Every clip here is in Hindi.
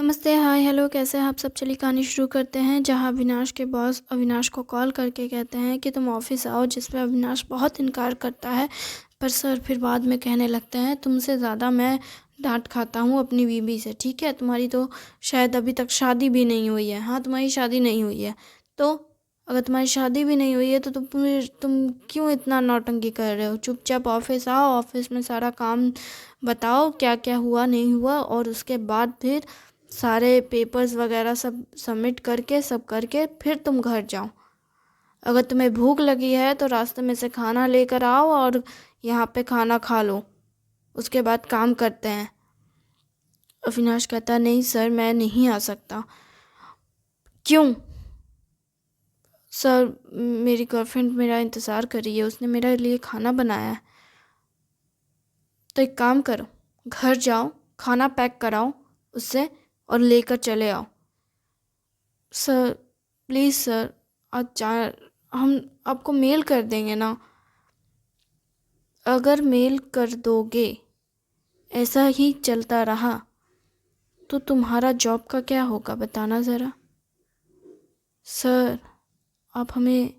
नमस्ते, हाय, हेलो, कैसे हैं आप सब? चलिए कहानी शुरू करते हैं। जहाँ अविनाश के बॉस अविनाश को कॉल करके कहते हैं कि तुम ऑफिस आओ, जिस पे अविनाश बहुत इनकार करता है। पर सर फिर बाद में कहने लगते हैं, तुमसे ज़्यादा मैं डांट खाता हूँ अपनी बीवी से। ठीक है, तुम्हारी तो शायद अभी तक शादी भी नहीं हुई है। हाँ, तुम्हारी शादी नहीं हुई है तो अगर तुम्हारी शादी भी नहीं हुई है तो तुम क्यों इतना नौटंकी कर रहे हो? चुपचाप ऑफिस आओ, ऑफिस में सारा काम बताओ क्या क्या हुआ नहीं हुआ, और उसके बाद फिर सारे पेपर्स वगैरह सब सबमिट करके फिर तुम घर जाओ। अगर तुम्हें भूख लगी है तो रास्ते में से खाना लेकर आओ और यहाँ पे खाना खा लो, उसके बाद काम करते हैं। अविनाश कहता, नहीं सर, मैं नहीं आ सकता। क्यों? सर, मेरी गर्लफ्रेंड मेरा इंतज़ार कर रही है, उसने मेरे लिए खाना बनाया है। तो एक काम करो, घर जाओ, खाना पैक कराओ उससे और लेकर चले आओ। सर प्लीज़ सर, आज जा, हम आपको मेल कर देंगे ना। अगर मेल कर दोगे, ऐसा ही चलता रहा तो तुम्हारा जॉब का क्या होगा, बताना ज़रा। सर, आप हमें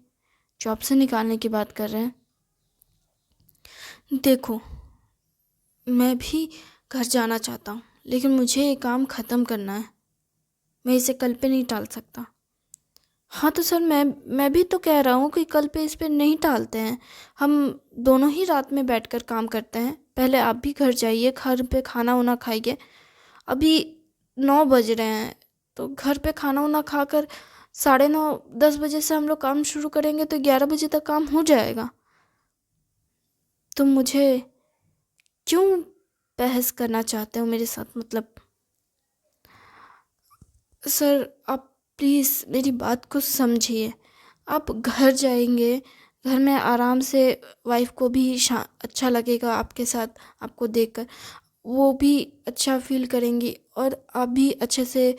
जॉब से निकालने की बात कर रहे हैं? देखो, मैं भी घर जाना चाहता हूँ, लेकिन मुझे ये काम ख़त्म करना है। मैं इसे कल पे नहीं टाल सकता। हाँ तो सर, मैं भी तो कह रहा हूँ कि कल पे इस पे नहीं टालते हैं। हम दोनों ही रात में बैठकर काम करते हैं। पहले आप भी घर जाइए, घर पे खाना वाना खाइए। अभी 9 बज रहे हैं, तो घर पे खाना वाना खाकर 9:30 10 बजे से हम लोग काम शुरू करेंगे तो 11 बजे तक काम हो जाएगा। तुम मुझे क्यों बहस करना चाहते हो मेरे साथ? मतलब सर, आप प्लीज़ मेरी बात को समझिए। आप घर जाएंगे, घर में आराम से वाइफ को भी अच्छा लगेगा आपके साथ, आपको देखकर वो भी अच्छा फील करेंगी, और आप भी अच्छे से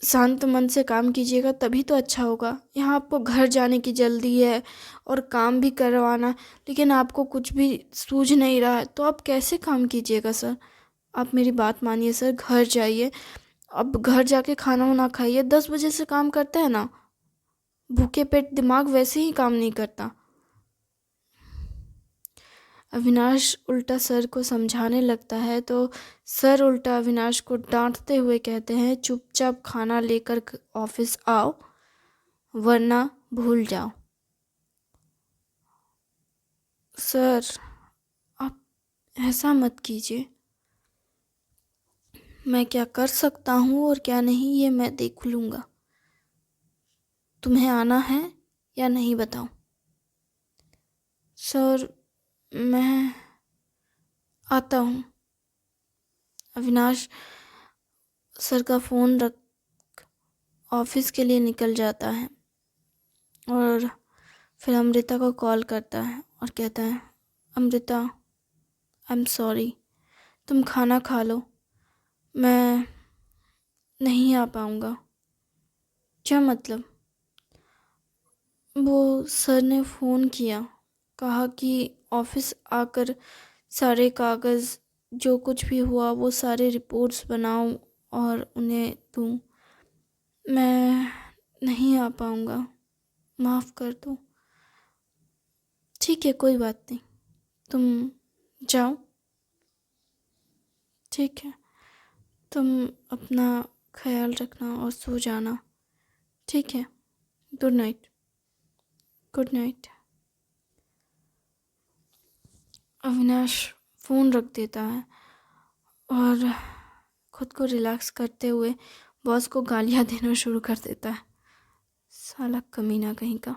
शांत मन से काम कीजिएगा, तभी तो अच्छा होगा। यहाँ आपको घर जाने की जल्दी है और काम भी करवाना, लेकिन आपको कुछ भी सूझ नहीं रहा है, तो आप कैसे काम कीजिएगा सर? आप मेरी बात मानिए सर, घर जाइए। अब घर जाके खाना वाना खाइए। 10 बजे से काम करते हैं ना, भूखे पेट दिमाग वैसे ही काम नहीं करता। अविनाश उल्टा सर को समझाने लगता है तो सर उल्टा अविनाश को डांटते हुए कहते हैं, चुपचाप खाना लेकर ऑफिस आओ, वरना भूल जाओ। सर, आप ऐसा मत कीजिए। मैं क्या कर सकता हूँ और क्या नहीं, ये मैं देख लूँगा। तुम्हें आना है या नहीं, बताओ। सर, मैं आता हूँ। अविनाश सर का फ़ोन रख ऑफिस के लिए निकल जाता है और फिर अमृता को कॉल करता है और कहता है, अमृता, आई एम सॉरी, तुम खाना खा लो, मैं नहीं आ पाऊँगा। क्या मतलब? वो सर ने फ़ोन किया, कहा कि ऑफिस आकर सारे कागज़, जो कुछ भी हुआ वो सारे रिपोर्ट्स बनाऊं और उन्हें दूं। मैं नहीं आ पाऊँगा, माफ़ कर दो। ठीक है, कोई बात नहीं, तुम जाओ। ठीक है, तुम अपना ख्याल रखना और सो जाना। ठीक है, good night. Good night. Avinash phone रख देता है और खुद को रिलैक्स करते हुए बॉस को गालियाँ देना शुरू कर देता है। साला कमीना कहीं का,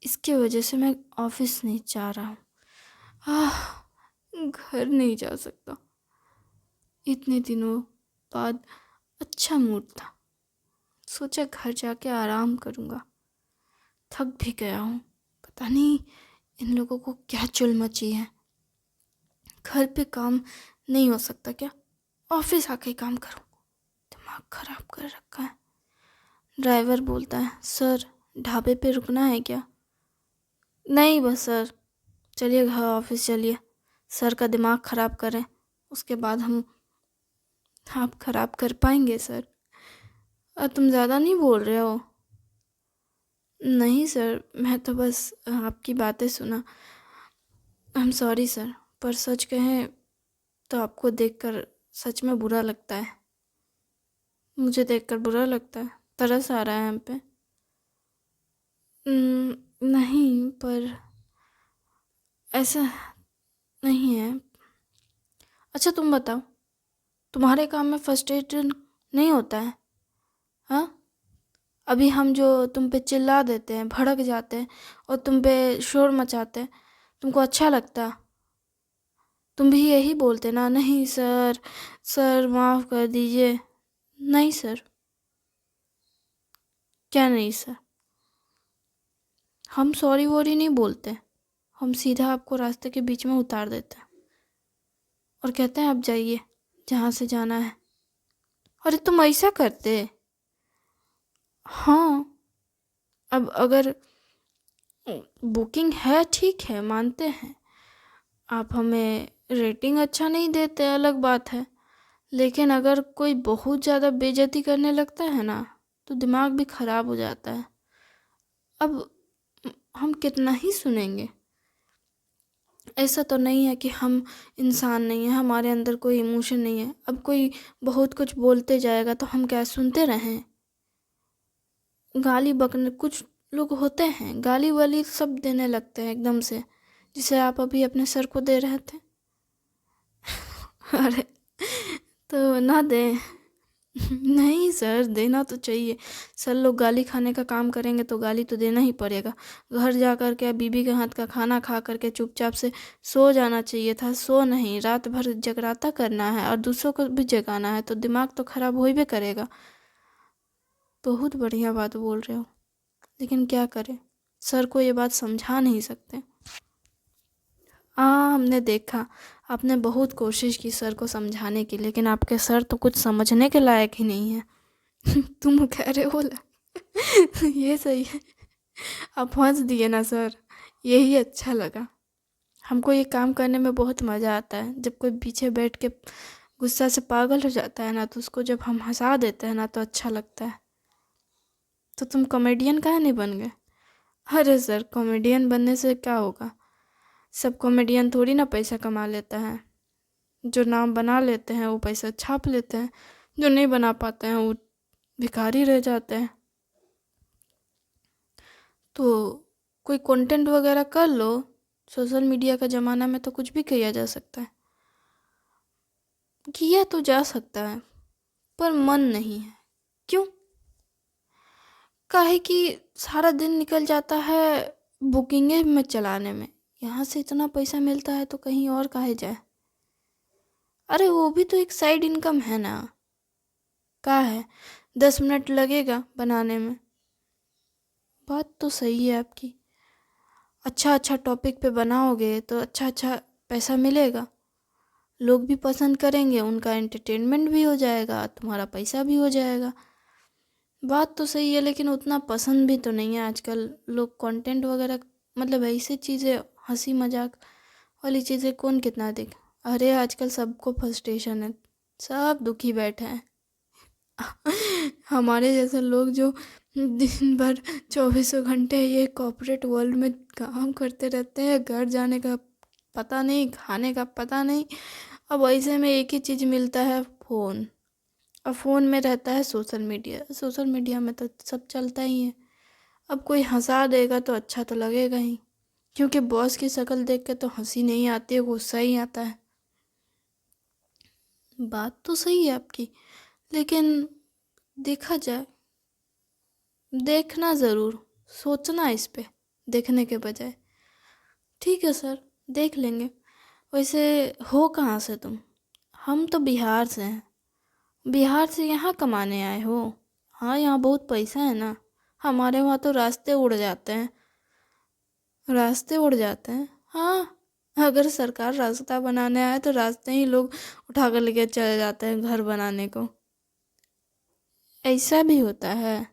इसके वजह से मैं ऑफिस नहीं जा रहा हूँ। घर नहीं जा सकता। इतने दिनों बाद अच्छा मूड था, सोचा घर जाके आराम करूँगा। थक भी गया हूँ, पता नहीं इन लोगों को क्या चुल मची है। घर पे काम नहीं हो सकता क्या? ऑफिस आके काम करूँ? दिमाग खराब कर रखा है। ड्राइवर बोलता है, सर ढाबे पे रुकना है क्या? नहीं बस सर, चलिए घर ऑफिस चलिए, सर का दिमाग ख़राब करें, उसके बाद हम आप ख़राब कर पाएंगे सर? तुम ज़्यादा नहीं बोल रहे हो? नहीं सर, मैं तो बस आपकी बातें सुना। आई एम सॉरी सर, पर सच कहें तो आपको देखकर सच में बुरा लगता है। मुझे देखकर बुरा लगता है, तरस आ रहा है हम पे। नहीं, पर ऐसा नहीं है। अच्छा तुम बताओ, तुम्हारे काम में फ्रस्ट्रेटेड नहीं होता है? हाँ, अभी हम जो तुम पे चिल्ला देते हैं, भड़क जाते हैं और तुम पे शोर मचाते हैं, तुमको अच्छा लगता? तुम भी यही बोलते ना, नहीं सर, सर माफ़ कर दीजिए। नहीं सर। क्या नहीं सर? हम सॉरी वॉरी नहीं बोलते, हम सीधा आपको रास्ते के बीच में उतार देते हैं और कहते हैं आप जाइए जहाँ से जाना है। अरे तुम ऐसा करते? हाँ, अब अगर बुकिंग है ठीक है, मानते हैं। आप हमें रेटिंग अच्छा नहीं देते, अलग बात है, लेकिन अगर कोई बहुत ज़्यादा बेइज्जती करने लगता है ना, तो दिमाग भी ख़राब हो जाता है। अब हम कितना ही सुनेंगे? ऐसा तो नहीं है कि हम इंसान नहीं हैं, हमारे अंदर कोई इमोशन नहीं है। अब कोई बहुत कुछ बोलते जाएगा तो हम क्या सुनते रहें? गाली बकने कुछ लोग होते हैं, गाली वाली सब देने लगते हैं एकदम से, जिसे आप अभी अपने सर को दे रहे थे। अरे तो ना दें। नहीं सर, देना तो चाहिए। सर लोग गाली खाने का काम करेंगे तो गाली तो देना ही पड़ेगा। घर जा कर के बीबी के हाथ का खाना खा करके चुपचाप से सो जाना चाहिए था। सो नहीं, रात भर जगराता करना है और दूसरों को भी जगाना है, तो दिमाग तो खराब हो ही करेगा। बहुत बढ़िया बात बोल रहे हो, लेकिन क्या करें, सर को ये बात समझा नहीं सकते। हाँ, हमने देखा, आपने बहुत कोशिश की सर को समझाने की, लेकिन आपके सर तो कुछ समझने के लायक ही नहीं है। तुम कह रहे हो ये सही है। आप हंस दिए ना सर, यही अच्छा लगा। हमको ये काम करने में बहुत मज़ा आता है। जब कोई पीछे बैठ के गुस्सा से पागल हो जाता है ना, तो उसको जब हम हंसा देते हैं ना, तो अच्छा लगता है। तो तुम कॉमेडियन काहे नहीं बन गए? अरे सर, कॉमेडियन बनने से क्या होगा? सब कॉमेडियन थोड़ी ना पैसा कमा लेता है। जो नाम बना लेते हैं वो पैसा छाप लेते हैं, जो नहीं बना पाते हैं वो भिखारी रह जाते हैं। तो कोई कंटेंट वगैरह कर लो, सोशल मीडिया का ज़माना में तो कुछ भी किया जा सकता है। किया तो जा सकता है, पर मन नहीं है। क्यों? काहे कि सारा दिन निकल जाता है बुकिंगे में चलाने में। यहाँ से इतना पैसा मिलता है तो कहीं और काहे जाए? अरे वो भी तो एक साइड इनकम है ना। का है, 10 मिनट लगेगा बनाने में। बात तो सही है आपकी। अच्छा अच्छा टॉपिक पे बनाओगे तो अच्छा अच्छा पैसा मिलेगा, लोग भी पसंद करेंगे, उनका एंटरटेनमेंट भी हो जाएगा, तुम्हारा पैसा भी हो जाएगा। बात तो सही है, लेकिन उतना पसंद भी तो नहीं है आजकल। लोग कंटेंट वगैरह, मतलब ऐसी चीज़ें, हंसी मजाक वाली चीज़ें कौन कितना देख। अरे आजकल सबको फ्रस्ट्रेशन है, सब दुखी बैठे हैं। हमारे जैसे लोग जो दिन भर 24 घंटे ये कॉर्पोरेट वर्ल्ड में काम करते रहते हैं, घर जाने का पता नहीं, खाने का पता नहीं। अब ऐसे में एक ही चीज़ मिलता है, फ़ोन। और फ़ोन में रहता है सोशल मीडिया। सोशल मीडिया में तो सब चलता ही है। अब कोई हंसा देगा तो अच्छा तो लगेगा ही, क्योंकि बॉस की शक्ल देख के तो हंसी नहीं आती है, गुस्सा ही आता है। बात तो सही है आपकी, लेकिन देखा जाए, देखना ज़रूर, सोचना इस पे देखने के बजाय। ठीक है सर, देख लेंगे। वैसे हो कहाँ से तुम? हम तो बिहार से हैं। बिहार से यहाँ कमाने आए हो? हाँ, यहाँ बहुत पैसा है ना। हमारे वहाँ तो रास्ते उड़ जाते हैं, रास्ते उड़ जाते हैं। हाँ, अगर सरकार रास्ता बनाने आए तो रास्ते ही लोग उठा कर लेके चले जाते हैं घर बनाने को। ऐसा भी होता है?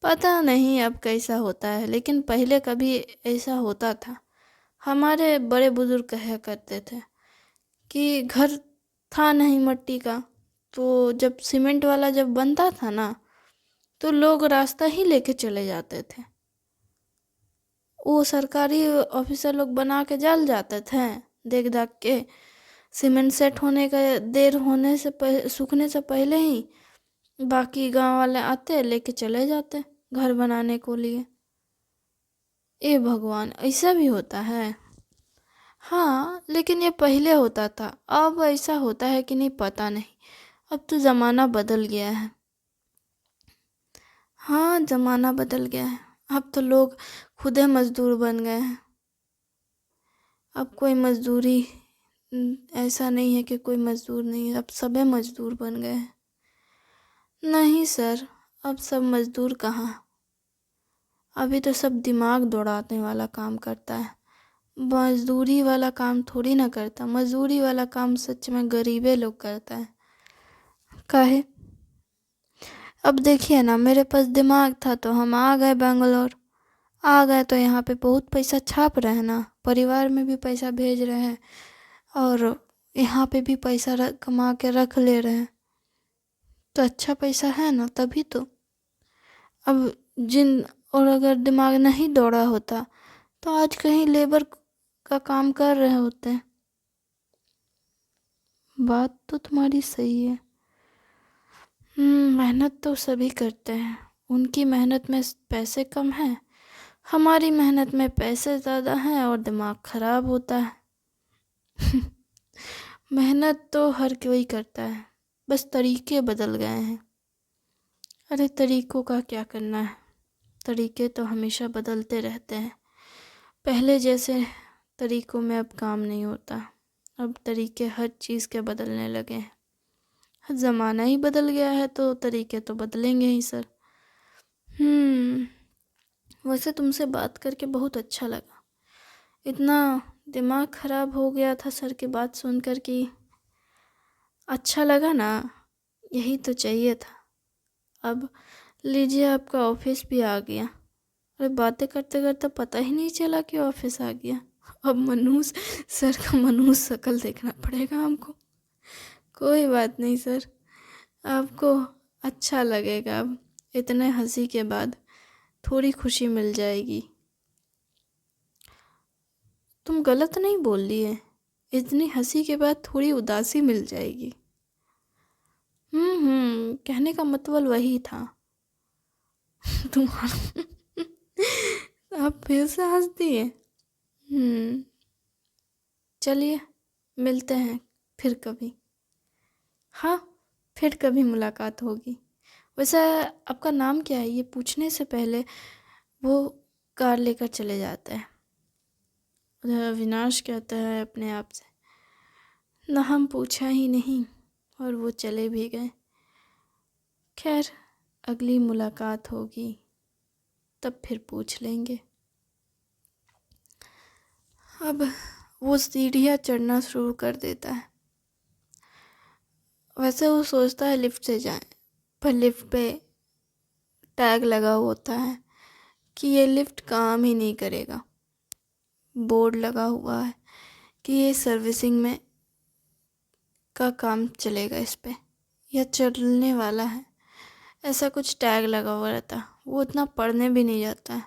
पता नहीं अब कैसा होता है, लेकिन पहले कभी ऐसा होता था। हमारे बड़े बुजुर्ग कहा करते थे कि घर था नहीं मट्टी का, तो जब सीमेंट वाला जब बनता था ना, तो लोग रास्ता ही लेके चले जाते थे। वो सरकारी ऑफिसर लोग बना के जल जाते थे देख दाख के। सीमेंट सेट होने का देर होने से सूखने से पहले ही बाकी गांव वाले आते लेके चले जाते घर बनाने को लिए। ए भगवान, ऐसा भी होता है? हाँ, लेकिन ये पहले होता था, अब ऐसा होता है कि नहीं पता नहीं। अब तो ज़माना बदल गया है। हाँ, ज़माना बदल गया है। अब तो लोग खुदे मजदूर बन गए हैं। अब कोई मजदूरी ऐसा नहीं है कि कोई मजदूर नहीं है, अब सबे मजदूर बन गए हैं। नहीं सर, अब सब मजदूर कहाँ, अभी तो सब दिमाग दौड़ाने वाला काम करता है। मजदूरी वाला काम थोड़ी ना करता। मजदूरी वाला काम सच में गरीबे लोग करता है। काहे? अब देखिए ना, मेरे पास दिमाग था तो हम आ गए बेंगलोर। आ गए तो यहाँ पे बहुत पैसा छाप रहे हैं ना, परिवार में भी पैसा भेज रहे हैं और यहाँ पे भी पैसा कमा के रख ले रहे हैं, तो अच्छा पैसा है ना, तभी तो। अब और अगर दिमाग नहीं दौड़ा होता तो आज कहीं लेबर का काम कर रहे होते हैं। बात तो तुम्हारी सही है। मेहनत तो सभी करते हैं, उनकी मेहनत में पैसे कम हैं, हमारी मेहनत में पैसे ज़्यादा हैं और दिमाग खराब होता है। मेहनत तो हर कोई करता है, बस तरीके बदल गए हैं। अरे तरीकों का क्या करना है, तरीके तो हमेशा बदलते रहते हैं। पहले जैसे तरीकों में अब काम नहीं होता, अब तरीके हर चीज़ के बदलने लगे हैं। ज़माना ही बदल गया है तो तरीके तो बदलेंगे ही सर। वैसे तुमसे बात करके बहुत अच्छा लगा। इतना दिमाग ख़राब हो गया था सर की बात सुनकर कि अच्छा लगा ना, यही तो चाहिए था। अब लीजिए, आपका ऑफिस भी आ गया। अरे बातें करते करते पता ही नहीं चला कि ऑफिस आ गया। अब मनुष्य सर का मनुष्य शक्ल देखना पड़ेगा हमको। कोई बात नहीं सर, आपको अच्छा लगेगा। अब इतने हंसी के बाद थोड़ी खुशी मिल जाएगी। तुम गलत नहीं बोल रही है, इतनी हंसी के बाद थोड़ी उदासी मिल जाएगी। कहने का मतलब वही था। तुम्हारा आप फिर से हंस दिए। चलिए मिलते हैं फिर कभी। हाँ, फिर कभी मुलाकात होगी। वैसे आपका नाम क्या है, ये पूछने से पहले वो कार लेकर चले जाते हैं। उधर अविनाश कहता है अपने आप से, ना हम पूछा ही नहीं और वो चले भी गए। खैर, अगली मुलाकात होगी तब फिर पूछ लेंगे। अब वो सीढ़ियाँ चढ़ना शुरू कर देता है। वैसे वो सोचता है लिफ्ट से जाए, पर लिफ्ट पे टैग लगा होता है कि ये लिफ्ट काम ही नहीं करेगा। बोर्ड लगा हुआ है कि ये सर्विसिंग में का काम चलेगा, इस पे यह चलने वाला है, ऐसा कुछ टैग लगा हुआ रहता है। वो इतना पढ़ने भी नहीं जाता है,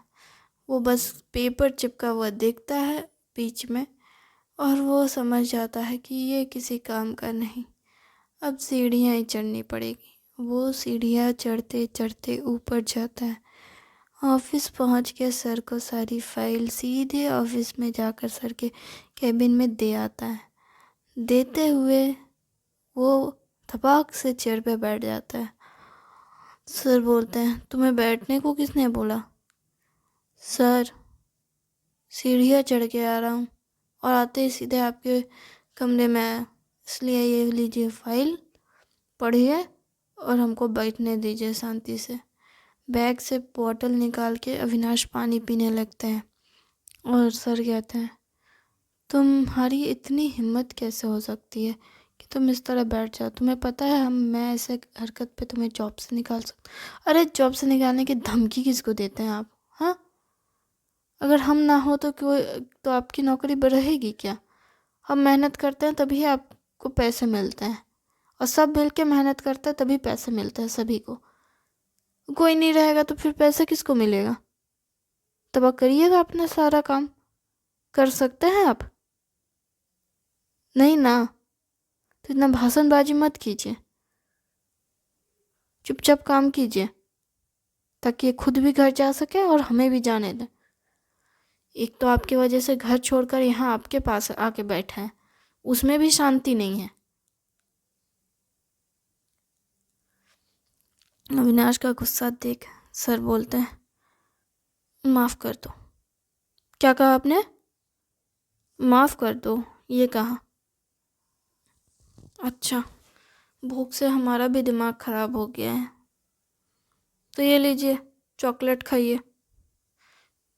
वो बस पेपर चिपका हुआ देखता है बीच में और वो समझ जाता है कि ये किसी काम का नहीं। अब सीढ़ियाँ ही चढ़नी पड़ेगी। वो सीढ़ियाँ चढ़ते चढ़ते ऊपर जाता है। ऑफिस पहुंच के सर को सारी फाइल सीधे ऑफिस में जाकर सर के कैबिन में दे आता है। देते हुए वो थपाक से चेयर पे बैठ जाता है। सर बोलते हैं, तुम्हें बैठने को किसने बोला? सर, सीढ़ियाँ चढ़ के आ रहा हूँ और आते ही सीधे आपके कमरे में आया, इसलिए ये लीजिए फाइल, पढ़िए और हमको बैठने दीजिए शांति से। बैग से बोतल निकाल के अविनाश पानी पीने लगते हैं और सर कहते हैं, तुम्हारी इतनी हिम्मत कैसे हो सकती है कि तुम इस तरह बैठ जाओ? तुम्हें पता है मैं ऐसे हरकत पे तुम्हें जॉब से निकाल सकता। अरे जॉब से निकालने की धमकी किसको देते हैं आप? हाँ, अगर हम ना हो तो कोई तो आपकी नौकरी रहेगी क्या? हम मेहनत करते हैं तभी आपको पैसे मिलते हैं और सब मिल के मेहनत करते हैं तभी पैसे मिलते हैं सभी को। कोई नहीं रहेगा तो फिर पैसे किसको मिलेगा? तब आप करिएगा अपना सारा काम। कर सकते हैं आप? नहीं ना, तो इतना भाषणबाजी मत कीजिए, चुपचाप काम कीजिए ताकि ये खुद भी घर जा सके और हमें भी जाने दें। एक तो आपकी वजह से घर छोड़कर यहाँ आपके पास आके बैठे हैं, उसमें भी शांति नहीं है। अविनाश का गुस्सा देख सर बोलते हैं, माफ़ कर दो। क्या कहा आपने? माफ़ कर दो ये कहा। अच्छा, भूख से हमारा भी दिमाग ख़राब हो गया है, तो ये लीजिए चॉकलेट खाइए।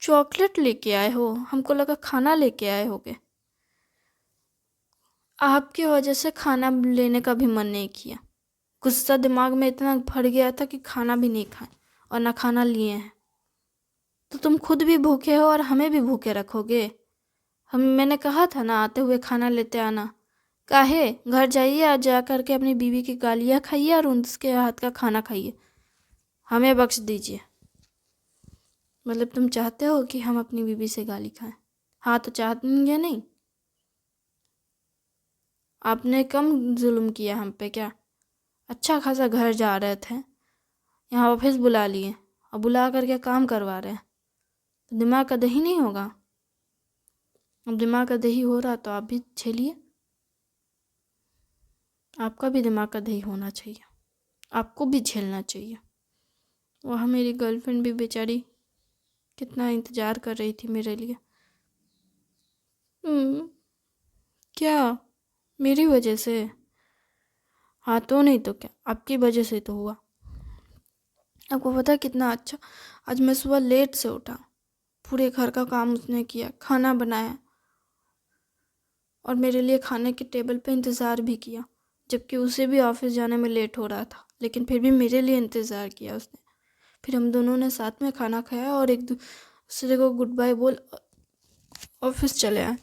चॉकलेट लेके आए हो? हमको लगा खाना लेके आए होगे। आपकी वजह से खाना लेने का भी मन नहीं किया। गुस्सा दिमाग में इतना भर गया था कि खाना भी नहीं खाए और ना खाना लिए हैं। तो तुम खुद भी भूखे हो और हमें भी भूखे रखोगे? मैंने कहा था ना आते हुए खाना लेते आना। काहे? घर जाइए, आज जा करके अपनी बीवी की गालियाँ खाइए और उसके हाथ का खाना खाइए। हमें बख्श दीजिए। मतलब तुम चाहते हो कि हम अपनी बीवी से गाली खाएं? हाँ तो चाहेंगे नहीं? आपने कम जुल्म किया हम पे क्या? अच्छा खासा घर जा रहे थे, यहाँ ऑफिस बुला लिए और बुला करके काम करवा रहे हैं, तो दिमाग का दही नहीं होगा? अब दिमाग का दही हो रहा तो आप भी झेलिए। आपका भी दिमाग का दही होना चाहिए, आपको भी झेलना चाहिए। वहाँ मेरी गर्लफ्रेंड भी बेचारी कितना इंतज़ार कर रही थी मेरे लिए। क्या? मेरी वजह से? हाँ तो नहीं तो क्या, आपकी वजह से तो हुआ। आपको पता है कितना अच्छा, आज मैं सुबह लेट से उठा, पूरे घर का काम उसने किया, खाना बनाया और मेरे लिए खाने के टेबल पे इंतज़ार भी किया, जबकि उसे भी ऑफिस जाने में लेट हो रहा था, लेकिन फिर भी मेरे लिए इंतज़ार किया उसने। फिर हम दोनों ने साथ में खाना खाया और एक दूसरे को गुड बाय बोल ऑफिस चले आए।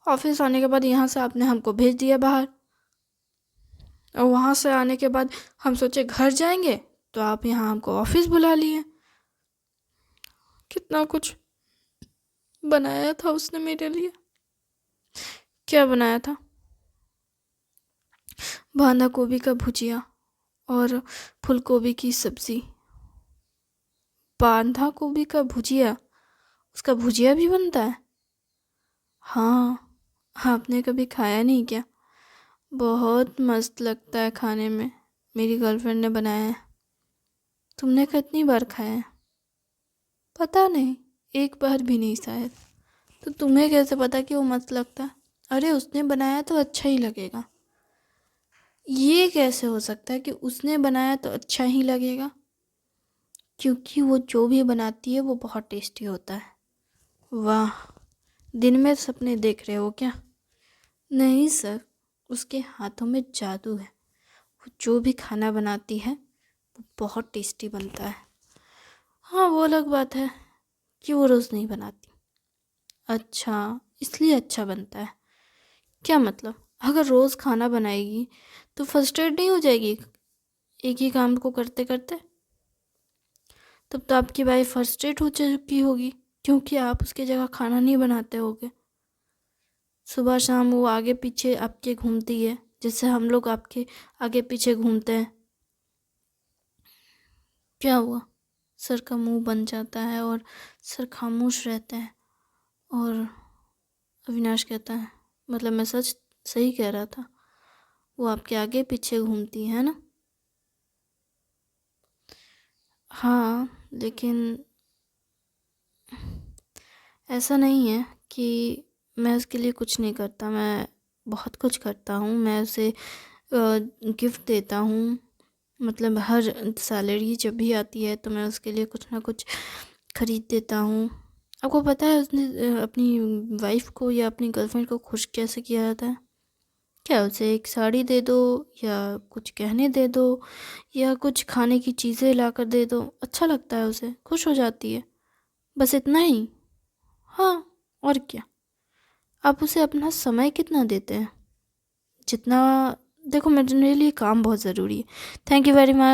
ऑफिस आने के बाद यहाँ से आपने हमको भेज दिया बाहर, और वहाँ से आने के बाद हम सोचे घर जाएंगे तो आप यहाँ हमको ऑफिस बुला लिए। कितना कुछ बनाया था उसने मेरे लिए। क्या बनाया था? बांधा गोभी का भुजिया और फूल गोभी की सब्जी। बांधा गोभी का भुजिया? उसका भुजिया भी बनता है? हाँ, आपने कभी खाया नहीं क्या? बहुत मस्त लगता है खाने में, मेरी गर्लफ्रेंड ने बनाया है। तुमने कितनी बार खाया है? पता नहीं, एक बार भी नहीं शायद। तो तुम्हें कैसे पता कि वो मस्त लगता है? अरे उसने बनाया तो अच्छा ही लगेगा। ये कैसे हो सकता है कि उसने बनाया तो अच्छा ही लगेगा? क्योंकि वो जो भी बनाती है वो बहुत टेस्टी होता है। वाह, दिन में सपने देख रहे हो क्या? नहीं सर, उसके हाथों में जादू है। वो जो भी खाना बनाती है वो बहुत टेस्टी बनता है। हाँ वो अलग बात है कि वो रोज़ नहीं बनाती। अच्छा, इसलिए अच्छा बनता है? क्या मतलब? अगर रोज़ खाना बनाएगी तो फ्रस्ट्रेट नहीं हो जाएगी एक ही काम को करते करते? तब तो आपकी वाइफ फ्रस्ट्रेट हो चुकी होगी, क्योंकि आप उसकी जगह खाना नहीं बनाते होगे। सुबह शाम वो आगे पीछे आपके घूमती है, जैसे हम लोग आपके आगे पीछे घूमते हैं। क्या हुआ? सर का मुंह बन जाता है और सर खामोश रहते हैं। और अविनाश कहता है, मतलब मैं सही कह रहा था, वो आपके आगे पीछे घूमती है ना? हाँ, लेकिन ऐसा नहीं है कि मैं उसके लिए कुछ नहीं करता, मैं बहुत कुछ करता हूँ। मैं उसे गिफ्ट देता हूँ, मतलब हर सैलरी जब भी आती है तो मैं उसके लिए कुछ ना कुछ ख़रीद देता हूँ। आपको पता है उसने अपनी वाइफ को या अपनी गर्लफ्रेंड को खुश कैसे किया जाता है? क्या उसे एक साड़ी दे दो, या कुछ गहने दे दो, या कुछ खाने की चीज़ें ला कर दे दो, अच्छा लगता है, उसे खुश हो जाती है। बस इतना ही। हाँ, और क्या। आप उसे अपना समय कितना देते हैं? जितना देखो मेरे लिए काम बहुत ज़रूरी है। Thank you very much.